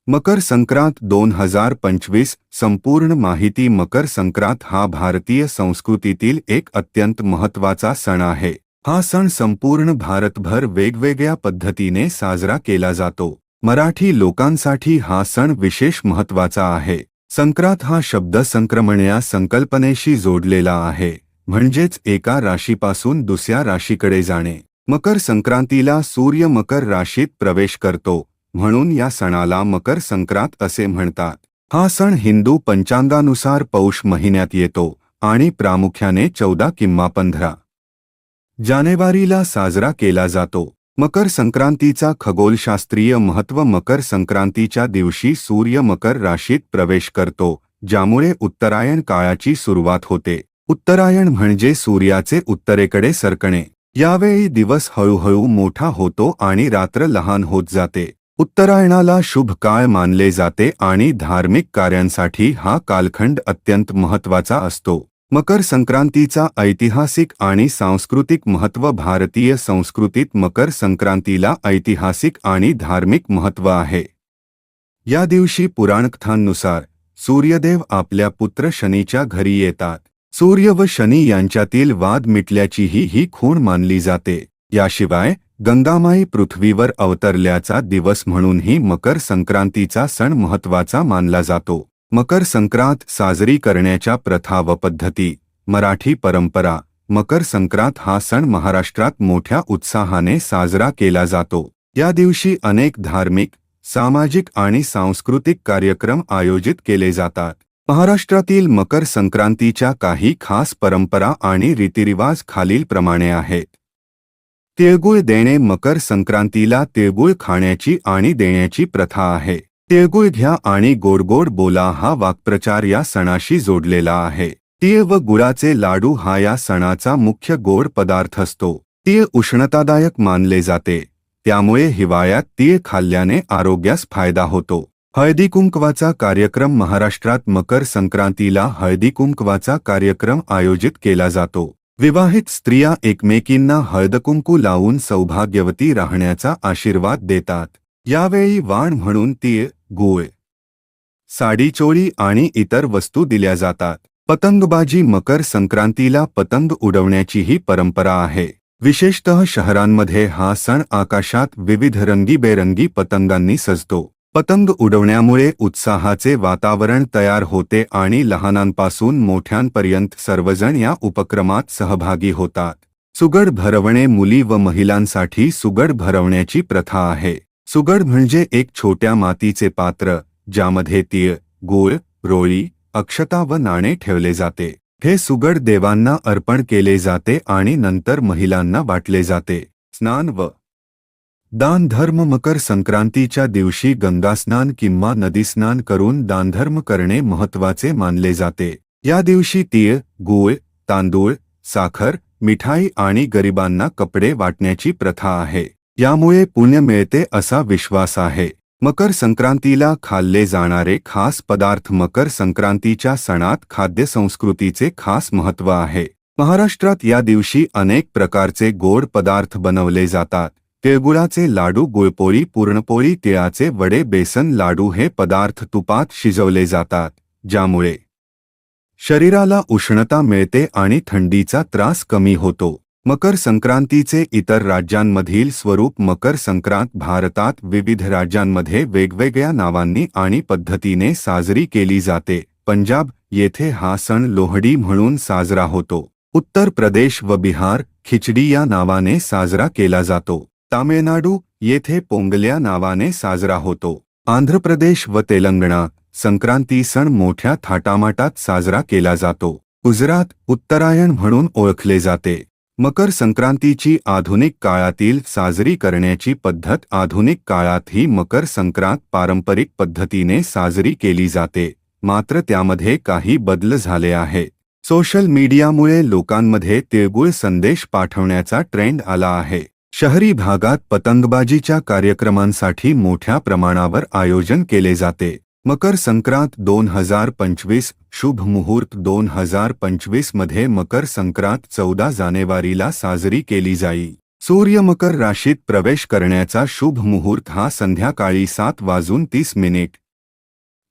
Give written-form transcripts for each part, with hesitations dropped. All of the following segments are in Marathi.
मकर संक्रांत 2025 संपूर्ण माहिती. मकर संक्रांत हा भारतीय संस्कृतीतील एक अत्यंत महत्त्वाचा सण आहे. हा सण संपूर्ण भारतभर वेगवेगळ्या पद्धतीने साजरा केला जातो. मराठी लोकांसाठी हा सण विशेष महत्त्वाचा आहे. संक्रांत हा शब्द संक्रमण या संकल्पनेशी जोडलेला आहे, म्हणजेच एका राशीपासून दुसऱ्या राशीकडे जाणे. मकर संक्रांतीला सूर्य मकर राशीत प्रवेश करतो, म्हणून या सणाला मकर संक्रांत असे म्हणतात. हा सण हिंदू पंचांगानुसार पौष महिन्यात येतो आणि प्रामुख्याने 14 किंवा 15 जानेवारीला साजरा केला जातो. मकर संक्रांतीचा खगोलशास्त्रीय महत्त्व. मकर संक्रांतीच्या दिवशी सूर्य मकर राशीत प्रवेश करतो, ज्यामुळे उत्तरायण काळाची सुरुवात होते. उत्तरायण म्हणजे सूर्याचे उत्तरेकडे सरकणे. यावेळी दिवस हळूहळू मोठा होतो आणि रात्र लहान होत जाते. उत्तरायणाला शुभ काळ मानले जाते आणि धार्मिक कार्यांसाठी हा कालखंड अत्यंत महत्त्वाचा असतो. मकर संक्रांतीचा ऐतिहासिक आणि सांस्कृतिक महत्त्व. भारतीय संस्कृतीत मकर संक्रांतीला ऐतिहासिक आणि धार्मिक महत्त्व आहे. या दिवशी पुराणकथांनुसार सूर्यदेव आपल्या पुत्र शनीच्या घरी येतात. सूर्य व शनी यांच्यातील वाद मिटल्याचीही ही खूण मानली जाते. याशिवाय गंगामाई पृथ्वीवर अवतरल्याचा दिवस म्हणूनही मकर संक्रांतीचा सण महत्त्वाचा मानला जातो. मकर संक्रांत साजरी करण्याच्या प्रथा व पद्धती. मराठी परंपरा. मकर संक्रांत हा सण महाराष्ट्रात मोठ्या उत्साहाने साजरा केला जातो. या दिवशी अनेक धार्मिक, सामाजिक आणि सांस्कृतिक कार्यक्रम आयोजित केले जातात. महाराष्ट्रातील मकर संक्रांतीच्या काही खास परंपरा आणि रीतिरिवाज खालीलप्रमाणे आहेत. तिळगुळ देणे. मकर संक्रांतीला तिळगुळ खाण्याची आणि देण्याची प्रथा आहे. तिळगुळ घ्या आणि गोड गोड बोला हा वाक्प्रचार या सणाशी जोडलेला आहे. तीळ व गुळाचे लाडू हा या सणाचा मुख्य गोड पदार्थ असतो. तीळ उष्णतादायक मानले जाते, त्यामुळे हिवाळ्यात तीळ खाल्ल्याने आरोग्यास फायदा होतो. हळदीकुंकवाचा कार्यक्रम. महाराष्ट्रात मकर संक्रांतीला हळदीकुंकवाचा कार्यक्रम आयोजित केला जातो. विवाहित स्त्रिया एकमेकींना हळदकुंकू लावून सौभाग्यवती राहण्याचा आशीर्वाद देतात. यावेळी वाण म्हणून तीळ, गूळ, साडी, चोळी आणि इतर वस्तू दिल्या जातात. पतंगबाजी. मकर संक्रांतीला पतंग उडवण्याचीही परंपरा आहे. विशेषतः शहरांमध्ये हा सण आकाशात विविध रंगीबेरंगी पतंगांनी सजतो. पतंग उडवण्यामुळे उत्साहाचे वातावरण तयार होते आणि लहानांपासून मोठ्यांपर्यंत सर्वजण या उपक्रमात सहभागी होतात. सुगड भरवणे. मुली व महिलांसाठी सुगड भरवण्याची प्रथा आहे. सुगड म्हणजे एक छोट्या मातीचे पात्र, ज्यामध्ये तीळ, गूळ, रोळी, अक्षता व नाणे ठेवले जाते. हे सुगड देवांना अर्पण केले जाते आणि नंतर महिलांना वाटले जाते. स्नान व दानधर्म. मकर संक्रांतीच्या दिवशी गंगास्नान किंवा नदीस्नान करून दानधर्म करणे महत्त्वाचे मानले जाते. या दिवशी तीळ, गूळ, तांदूळ, साखर, मिठाई आणि गरिबांना कपडे वाटण्याची प्रथा आहे. यामुळे पुण्य मिळते असा विश्वास आहे. मकर संक्रांतीला खाल्ले जाणारे खास पदार्थ. मकर संक्रांतीच्या सणात खाद्यसंस्कृतीचे खास महत्त्व आहे. महाराष्ट्रात या दिवशी अनेक प्रकारचे गोड पदार्थ बनवले जातात. तिळगुळाचे लाडू, गुळपोळी, पुरणपोळी, तिळाचे वडे, बेसन लाडू हे पदार्थ तुपात शिजवले जातात, ज्यामुळे शरीराला उष्णता मिळते आणि थंडीचा त्रास कमी होतो. मकर संक्रांतीचे इतर राज्यांमधील स्वरूप. मकर संक्रांत भारतात विविध राज्यांमध्ये वेगवेगळ्या नावांनी आणि पद्धतीने साजरी केली जाते. पंजाब येथे हा सण लोहडी म्हणून साजरा होतो. उत्तर प्रदेश व बिहार खिचडी या नावाने साजरा केला जातो. तामिळनाडू येथे पोंगल या नावाने साजरा होतो. आंध्र प्रदेश व तेलंगणा संक्रांती सण मोठ्या थाटामाटात साजरा केला जातो. गुजरात उत्तरायण म्हणून ओळखले जाते. मकर संक्रांतीची आधुनिक काळातील साजरी करण्याची पद्धत. आधुनिक काळातही मकर संक्रांत पारंपरिक पद्धतीने साजरी केली जाते, मात्र त्यामध्ये काही बदल झाले आहेत. सोशल मीडियामुळे लोकांमध्ये तिळगुळ संदेश पाठवण्याचा ट्रेंड आला आहे. शहरी भागात पतंगबाजीच्या कार्यक्रमांसाठी मोठ्या प्रमाणावर आयोजन केले जाते. मकर संक्रांत 2025 शुभ मुहूर्त. 2025 मध्ये मकर संक्रांत 14 जानेवारीला साजरी केली जाईल. सूर्य मकर राशीत प्रवेश करण्याचा शुभ मुहूर्त हा संध्याकाळी 7:30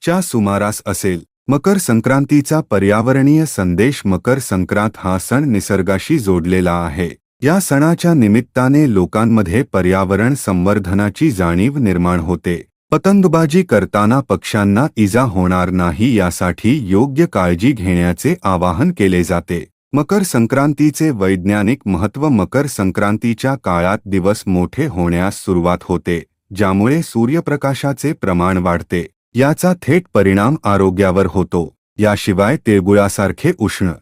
च्या सुमारास असेल. मकर संक्रांतीचा पर्यावरणीय संदेश. मकर संक्रांत हा सण निसर्गाशी जोडलेला आहे. या सणाच्या निमित्ताने लोकांमध्ये पर्यावरण संवर्धनाची जाणीव निर्माण होते. पतंगबाजी करताना पक्ष्यांना इजा होणार नाही यासाठी योग्य काळजी घेण्याचे आवाहन केले जाते. मकर संक्रांतीचे वैज्ञानिक महत्त्व. मकर संक्रांतीच्या काळात दिवस मोठे होण्यास सुरुवात होते, ज्यामुळे सूर्यप्रकाशाचे प्रमाण वाढते. याचा थेट परिणाम आरोग्यावर होतो. याशिवाय तिळगुळासारखे उष्ण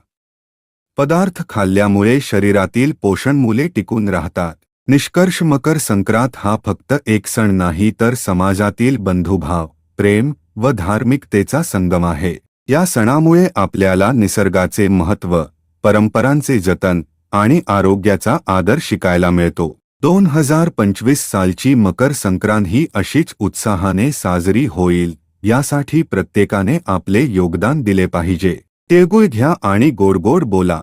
पदार्थ खाल्ल्यामुळे शरीरातील पोषणमूल्ये टिकून राहतात. निष्कर्ष. मकर संक्रांत हा फक्त एक सण नाही तर समाजातील बंधुभाव, प्रेम व धार्मिकतेचा संगम आहे. या सणामुळे आपल्याला निसर्गाचे महत्त्व, परंपरांचे जतन आणि आरोग्याचा आदर शिकायला मिळतो. 2025 सालची मकर संक्रांत ही अशीच उत्साहाने साजरी होईल यासाठी प्रत्येकाने आपले योगदान दिले पाहिजे. तिळगुळ घ्या आणि गोड गोड बोला.